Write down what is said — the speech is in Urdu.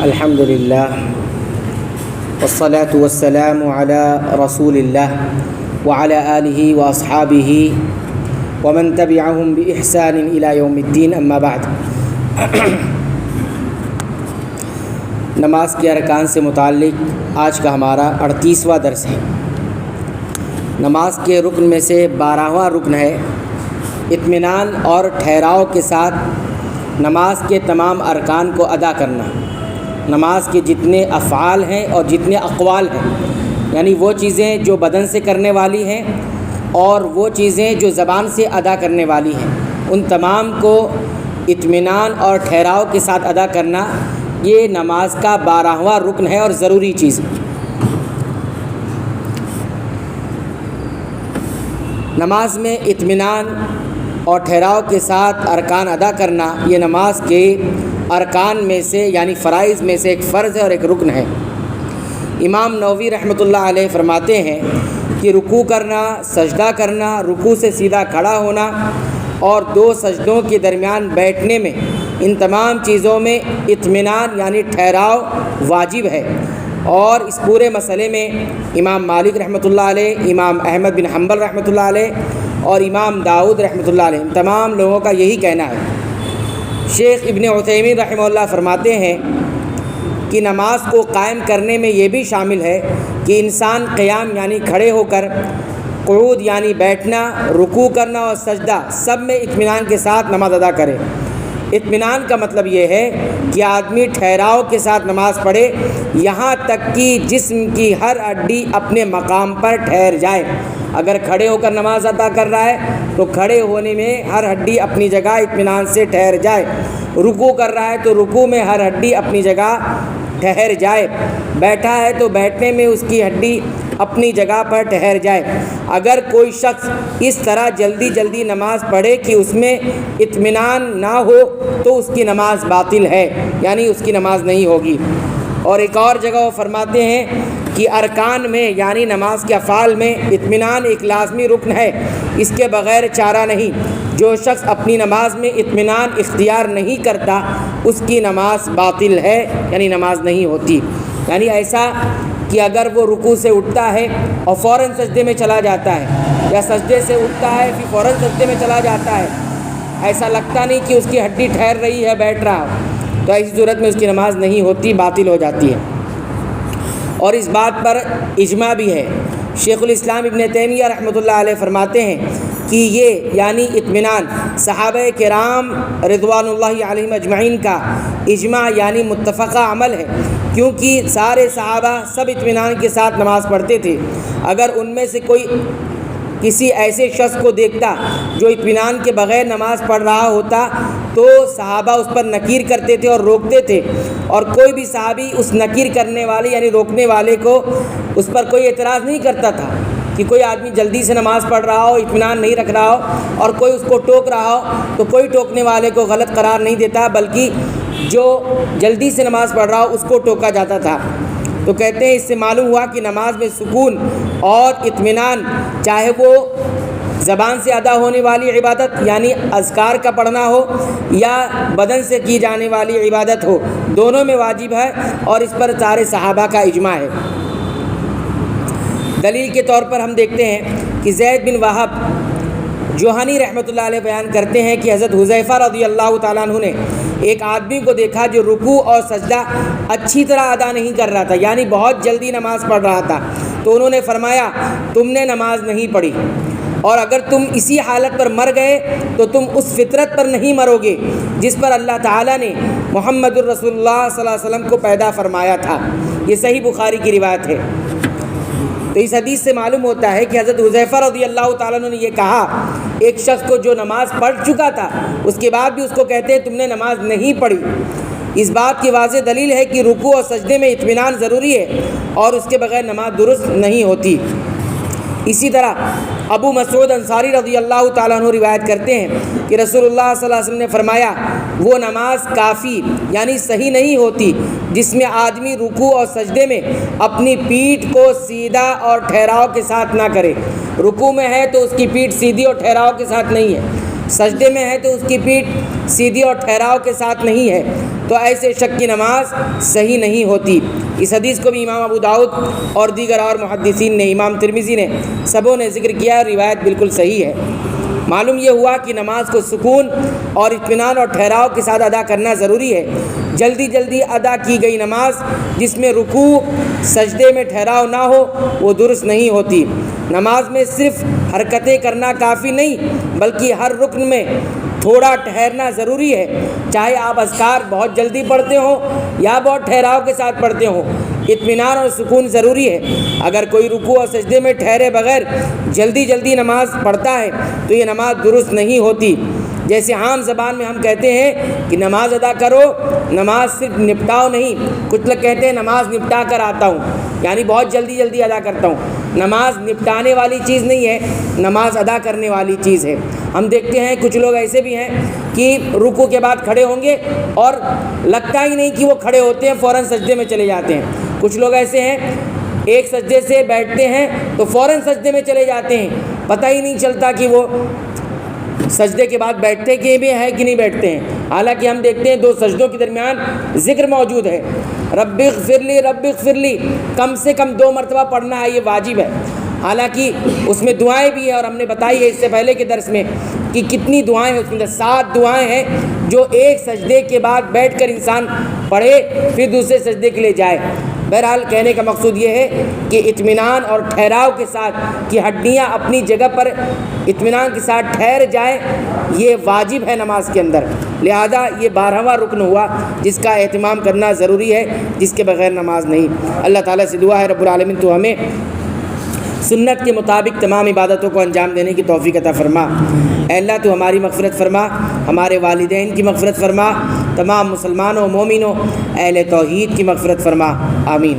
الحمد للہ والصلاة والسلام علی رسول اللہ وعلی آلہ واصحابہ ومن تبعہم بإحسان الی یوم الدین، اما بعد۔ نماز کے ارکان سے متعلق آج کا ہمارا 38واں درس ہے۔ نماز کے رکن میں سے 12واں رکن ہے اطمینان اور ٹھہراؤ کے ساتھ نماز کے تمام ارکان کو ادا کرنا۔ نماز کے جتنے افعال ہیں اور جتنے اقوال ہیں، یعنی وہ چیزیں جو بدن سے کرنے والی ہیں اور وہ چیزیں جو زبان سے ادا کرنے والی ہیں، ان تمام کو اطمینان اور ٹھہراؤ کے ساتھ ادا کرنا، یہ نماز کا 12واں رکن ہے اور ضروری چیز ہے۔ نماز میں اطمینان اور ٹھہراؤ کے ساتھ ارکان ادا کرنا، یہ نماز کے ارکان میں سے یعنی فرائض میں سے ایک فرض ہے اور ایک رکن ہے۔ امام نووی رحمۃ اللہ علیہ فرماتے ہیں کہ رکوع کرنا، سجدہ کرنا، رکوع سے سیدھا کھڑا ہونا اور 2 سجدوں کے درمیان بیٹھنے میں، ان تمام چیزوں میں اطمینان یعنی ٹھہراؤ واجب ہے۔ اور اس پورے مسئلے میں امام مالک رحمۃ اللہ علیہ، امام احمد بن حنبل رحمۃ اللہ علیہ اور امام داؤد رحمۃ اللہ علیہ، ان تمام لوگوں کا یہی کہنا ہے۔ شیخ ابن عثیمین رحمہ اللہ فرماتے ہیں کہ نماز کو قائم کرنے میں یہ بھی شامل ہے کہ انسان قیام یعنی کھڑے ہو کر، قعود یعنی بیٹھنا، رکوع کرنا اور سجدہ سب میں اطمینان کے ساتھ نماز ادا کرے۔ اطمینان کا مطلب یہ ہے کہ آدمی ٹھہراؤ کے ساتھ نماز پڑھے، یہاں تک کہ جسم کی ہر ہڈی اپنے مقام پر ٹھہر جائے۔ اگر کھڑے ہو کر نماز ادا کر رہا ہے تو کھڑے ہونے میں ہر ہڈی اپنی جگہ اطمینان سے ٹھہر جائے۔ رکوع کر رہا ہے تو رکوع میں ہر ہڈی اپنی جگہ ٹھہر جائے۔ بیٹھا ہے تو بیٹھنے میں اس کی ہڈی اپنی جگہ پر ٹھہر جائے۔ اگر کوئی شخص اس طرح جلدی جلدی نماز پڑھے کہ اس میں اطمینان نہ ہو تو اس کی نماز باطل ہے، یعنی اس کی نماز نہیں ہوگی۔ اور ایک اور جگہ وہ فرماتے ہیں کہ ارکان میں یعنی نماز کے افعال میں اطمینان ایک لازمی رکن ہے، اس کے بغیر چارہ نہیں۔ جو شخص اپنی نماز میں اطمینان اختیار نہیں کرتا اس کی نماز باطل ہے، یعنی نماز نہیں ہوتی۔ یعنی ایسا کہ اگر وہ رکوع سے اٹھتا ہے اور فوراً سجدے میں چلا جاتا ہے، یا سجدے سے اٹھتا ہے پھر فوراً سجدے میں چلا جاتا ہے، ایسا لگتا نہیں کہ اس کی ہڈی ٹھہر رہی ہے، بیٹھ رہا، تو ایسی صورت میں اس کی نماز نہیں ہوتی، باطل ہو جاتی ہے۔ اور اس بات پر اجماع بھی ہے۔ شیخ الاسلام ابن تیمیہ رحمۃ اللہ علیہ فرماتے ہیں کہ یہ یعنی اطمینان صحابہ کرام رضوان اللہ علیہم اجمعین کا اجماع یعنی متفقہ عمل ہے، کیونکہ سارے صحابہ سب اطمینان کے ساتھ نماز پڑھتے تھے۔ اگر ان میں سے کوئی کسی ایسے شخص کو دیکھتا جو اطمینان کے بغیر نماز پڑھ رہا ہوتا تو صحابہ اس پر نکیر کرتے تھے اور روکتے تھے، اور کوئی بھی صحابی اس نکیر کرنے والے یعنی روکنے والے کو اس پر کوئی اعتراض نہیں کرتا تھا کہ کوئی آدمی جلدی سے نماز پڑھ رہا ہو، اطمینان نہیں رکھ رہا ہو اور کوئی اس کو ٹوک رہا ہو تو کوئی ٹوکنے والے کو غلط قرار نہیں دیتا، بلکہ جو جلدی سے نماز پڑھ رہا ہو اس کو ٹوکا جاتا تھا۔ تو کہتے ہیں اس سے معلوم ہوا کہ نماز میں سکون اور اطمینان، چاہے وہ زبان سے ادا ہونے والی عبادت یعنی اذکار کا پڑھنا ہو یا بدن سے کی جانے والی عبادت ہو، دونوں میں واجب ہے، اور اس پر سارے صحابہ کا اجماع ہے۔ دلیل کے طور پر ہم دیکھتے ہیں کہ زید بن وہب جوہنی رحمۃ اللہ علیہ بیان کرتے ہیں کہ حضرت حذیفہ رضی اللہ تعالیٰ عنہ نے ایک آدمی کو دیکھا جو رکوع اور سجدہ اچھی طرح ادا نہیں کر رہا تھا، یعنی بہت جلدی نماز پڑھ رہا تھا، تو انہوں نے فرمایا تم نے نماز نہیں پڑھی، اور اگر تم اسی حالت پر مر گئے تو تم اس فطرت پر نہیں مرو گے جس پر اللہ تعالیٰ نے محمد الرسول اللہ صلی اللہ علیہ وسلم کو پیدا فرمایا تھا۔ یہ صحیح بخاری کی روایت ہے۔ تو اس حدیث سے معلوم ہوتا ہے کہ حضرت حذیفہ رضی اللہ تعالیٰ عنہ نے یہ کہا ایک شخص کو جو نماز پڑھ چکا تھا، اس کے بعد بھی اس کو کہتے ہیں تم نے نماز نہیں پڑھی۔ اس بات کی واضح دلیل ہے کہ رکوع اور سجدے میں اطمینان ضروری ہے اور اس کے بغیر نماز درست نہیں ہوتی۔ اسی طرح ابو مسعود انصاری رضی اللہ تعالیٰ عنہ روایت کرتے ہیں کہ رسول اللہ صلی اللہ علیہ وسلم نے فرمایا وہ نماز کافی یعنی صحیح نہیں ہوتی جس میں آدمی رکوع اور سجدے میں اپنی پیٹھ کو سیدھا اور ٹھہراؤ کے ساتھ نہ کرے۔ رکوع میں ہے تو اس کی پیٹھ سیدھی اور ٹھہراؤ کے ساتھ نہیں ہے، سجدے میں ہے تو اس کی پیٹھ سیدھی اور ٹھہراؤ کے ساتھ نہیں ہے، تو ایسے شک کی نماز صحیح نہیں ہوتی۔ اس حدیث کو بھی امام ابو داؤد اور دیگر اور محدثین نے، امام ترمذی نے، سبوں نے ذکر کیا، روایت بالکل صحیح ہے۔ معلوم یہ ہوا کہ نماز کو سکون اور اطمینان اور ٹھہراؤ کے ساتھ ادا کرنا ضروری ہے۔ جلدی جلدی ادا کی گئی نماز جس میں رکوع سجدے میں ٹھہراؤ نہ ہو وہ درست نہیں ہوتی۔ نماز میں صرف حرکتیں کرنا کافی نہیں بلکہ ہر رکن میں تھوڑا ٹھہرنا ضروری ہے، چاہے آپ اذکار بہت جلدی پڑھتے ہوں یا بہت ٹھہراؤ کے ساتھ پڑھتے ہوں۔ اطمینان اور سکون ضروری ہے۔ اگر کوئی رکوع اور سجدے میں ٹھہرے بغیر جلدی جلدی نماز پڑھتا ہے تو یہ نماز درست نہیں ہوتی۔ جیسے عام زبان میں ہم کہتے ہیں کہ نماز ادا کرو، نماز صرف نپٹاؤ نہیں۔ کچھ لوگ کہتے ہیں نماز نپٹا کر آتا ہوں، یعنی بہت جلدی جلدی ادا کرتا ہوں۔ نماز نپٹانے والی چیز نہیں ہے، نماز ادا کرنے والی چیز ہے۔ ہم دیکھتے ہیں کچھ لوگ ایسے بھی ہیں کہ رکوع کے بعد کھڑے ہوں گے اور لگتا ہی نہیں کہ وہ کھڑے ہوتے ہیں، فوراً سجدے میں چلے جاتے ہیں۔ کچھ لوگ ایسے ہیں ایک سجدے سے بیٹھتے ہیں تو فوراً سجدے میں چلے جاتے ہیں، پتہ ہی نہیں چلتا کہ وہ سجدے کے بعد بیٹھتے کہ بھی ہے کہ نہیں بیٹھتے ہیں۔ حالانکہ ہم دیکھتے ہیں دو سجدوں کے درمیان ذکر موجود ہے، رب اغفر لی رب اغفر لی، کم سے کم 2 مرتبہ پڑھنا ہے، یہ واجب ہے۔ حالانکہ اس میں دعائیں بھی ہیں اور ہم نے بتائی ہے اس سے پہلے کے درس میں کہ کتنی دعائیں ہیں، اس میں 7 دعائیں ہیں جو ایک سجدے کے بعد بیٹھ کر انسان پڑھے پھر دوسرے سجدے کے لیے جائے۔ بہرحال کہنے کا مقصود یہ ہے کہ اطمینان اور ٹھہراؤ کے ساتھ کہ ہڈیاں اپنی جگہ پر اطمینان کے ساتھ ٹھہر جائیں، یہ واجب ہے نماز کے اندر۔ لہذا یہ 12واں رکن ہوا جس کا اہتمام کرنا ضروری ہے، جس کے بغیر نماز نہیں۔ اللہ تعالیٰ سے دعا ہے رب العالمین تو ہمیں سنت کے مطابق تمام عبادتوں کو انجام دینے کی توفیق عطا فرما۔ اے اللہ تو ہماری مغفرت فرما، ہمارے والدین کی مغفرت فرما، تمام مسلمانوں مومنوں اہل توحید کی مغفرت فرما، آمین۔